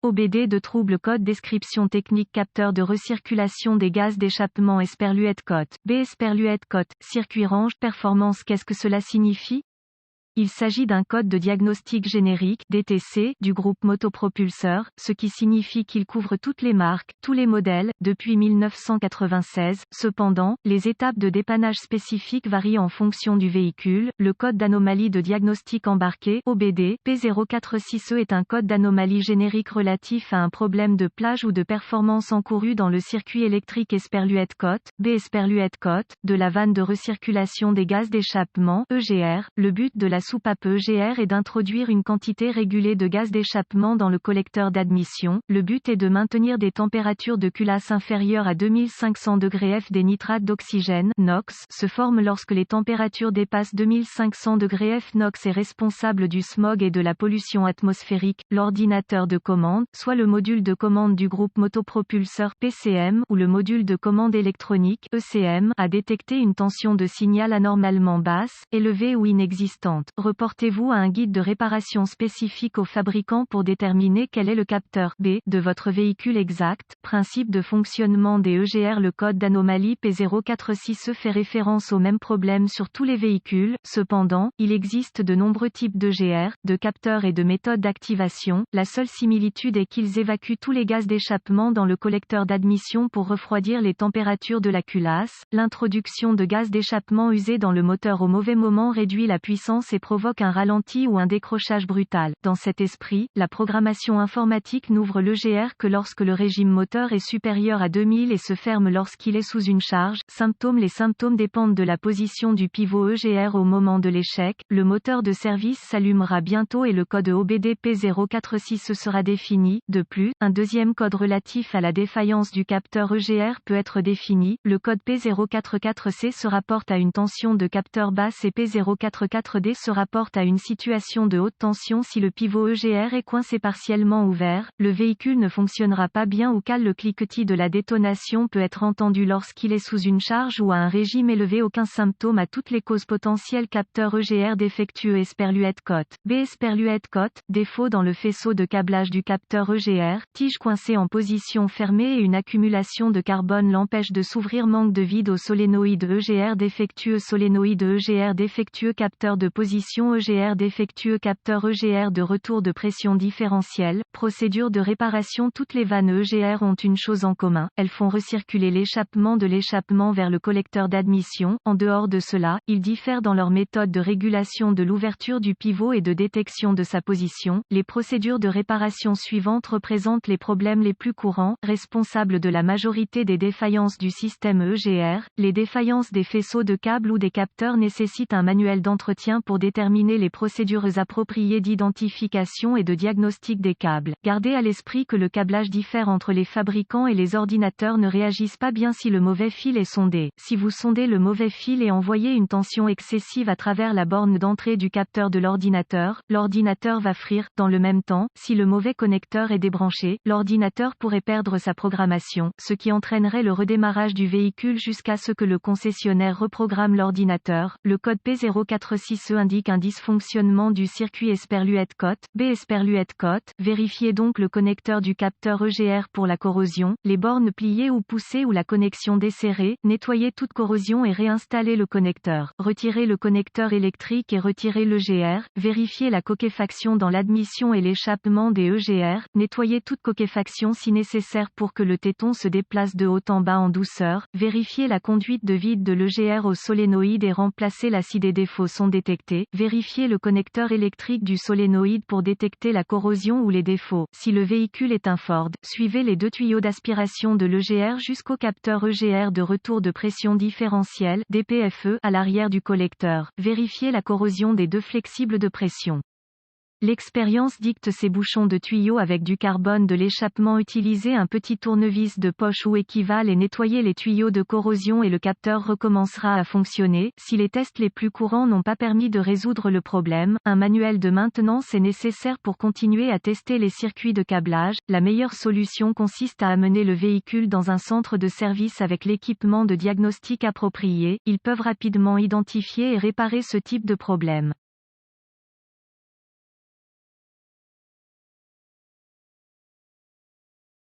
OBD de trouble code description technique capteur de recirculation des gaz d'échappement Esperluette cote. B Esperluette cote, circuit range performance. Qu'est-ce que cela signifie? Il s'agit d'un code de diagnostic générique (DTC) du groupe motopropulseur, ce qui signifie qu'il couvre toutes les marques, tous les modèles, depuis 1996. Cependant, les étapes de dépannage spécifiques varient en fonction du véhicule. Le code d'anomalie de diagnostic embarqué (OBD) P046E est un code d'anomalie générique relatif à un problème de plage ou de performance encouru dans le circuit électrique Esperluette cote, B Esperluette cote, de la vanne de recirculation des gaz d'échappement (EGR). Le but de la soupape EGR est d'introduire une quantité régulée de gaz d'échappement dans le collecteur d'admission. Le but est de maintenir des températures de culasse inférieures à 2500 degrés F. Des nitrates d'oxygène (NOx) se forment lorsque les températures dépassent 2500 degrés F. NOx est responsable du smog et de la pollution atmosphérique. L'ordinateur de commande, soit le module de commande du groupe motopropulseur (PCM) ou le module de commande électronique (ECM), a détecté une tension de signal anormalement basse, élevée ou inexistante. Reportez-vous à un guide de réparation spécifique au fabricant pour déterminer quel est le capteur B de votre véhicule exact. Principe de fonctionnement des EGR. Le code d'anomalie P046E fait référence au même problème sur tous les véhicules. Cependant, il existe de nombreux types d'EGR, de capteurs et de méthodes d'activation. La seule similitude est qu'ils évacuent tous les gaz d'échappement dans le collecteur d'admission pour refroidir les températures de la culasse. L'introduction de gaz d'échappement usé dans le moteur au mauvais moment réduit la puissance et provoque un ralenti ou un décrochage brutal. Dans cet esprit, la programmation informatique n'ouvre l'EGR que lorsque le régime moteur est supérieur à 2000 et se ferme lorsqu'il est sous une charge. Symptômes. Les symptômes dépendent de la position du pivot EGR au moment de l'échec. Le moteur de service s'allumera bientôt et le code OBD P046 sera défini. De plus, un deuxième code relatif à la défaillance du capteur EGR peut être défini. Le code P044C se rapporte à une tension de capteur basse et P044D se rapporte à une situation de haute tension si le pivot EGR est coincé partiellement ouvert. Le véhicule ne fonctionnera pas bien ou cal. Le cliquetis de la détonation peut être entendu lorsqu'il est sous une charge ou à un régime élevé. Aucun symptôme à toutes les causes potentielles. Capteur EGR défectueux. Esperluette cote. B Esperluette cote, défaut dans le faisceau de câblage du capteur EGR, tige coincée en position fermée et une accumulation de carbone l'empêche de s'ouvrir. Manque de vide au solénoïde EGR défectueux. Solénoïde EGR défectueux. Capteur de position EGR défectueux. Capteur EGR de retour de pression différentielle. Procédure de réparation. Toutes les vannes EGR ont une chose en commun, elles font recirculer l'échappement de l'échappement vers le collecteur d'admission. En dehors de cela, ils diffèrent dans leur méthode de régulation de l'ouverture du pivot et de détection de sa position. Les procédures de réparation suivantes représentent les problèmes les plus courants, responsables de la majorité des défaillances du système EGR. Les défaillances des faisceaux de câbles ou des capteurs nécessitent un manuel d'entretien pour déterminer les procédures appropriées d'identification et de diagnostic des câbles. Gardez à l'esprit que le câblage diffère entre les fabricants et les ordinateurs ne réagissent pas bien si le mauvais fil est sondé. Si vous sondez le mauvais fil et envoyez une tension excessive à travers la borne d'entrée du capteur de l'ordinateur va frire. Dans le même temps, si le mauvais connecteur est débranché, l'ordinateur pourrait perdre sa programmation, ce qui entraînerait le redémarrage du véhicule jusqu'à ce que le concessionnaire reprogramme l'ordinateur. Le code P046E indique un dysfonctionnement du circuit Esperluette cote, B Esperluette cote. Vérifiez donc le connecteur du capteur EGR pour la corrosion, les bornes pliées ou poussées ou la connexion desserrée. Nettoyez toute corrosion et réinstallez le connecteur. Retirez le connecteur électrique et retirez l'EGR. Vérifiez la coquefaction dans l'admission et l'échappement des EGR. Nettoyez toute coquefaction si nécessaire pour que le téton se déplace de haut en bas en douceur. Vérifiez la conduite de vide de l'EGR au solénoïde et remplacez-la si des défauts sont détectés. Vérifiez le connecteur électrique du solénoïde pour détecter la corrosion ou les défauts. Si le véhicule est un Ford, suivez les deux tuyaux d'aspiration de l'EGR jusqu'au capteur EGR de retour de pression différentielle (DPFE) à l'arrière du collecteur. Vérifiez la corrosion des deux flexibles de pression. L'expérience dicte ces bouchons de tuyaux avec du carbone de l'échappement. Utilisez un petit tournevis de poche ou équivalent et nettoyez les tuyaux de corrosion et le capteur recommencera à fonctionner. Si les tests les plus courants n'ont pas permis de résoudre le problème, un manuel de maintenance est nécessaire pour continuer à tester les circuits de câblage. La meilleure solution consiste à amener le véhicule dans un centre de service avec l'équipement de diagnostic approprié. Ils peuvent rapidement identifier et réparer ce type de problème.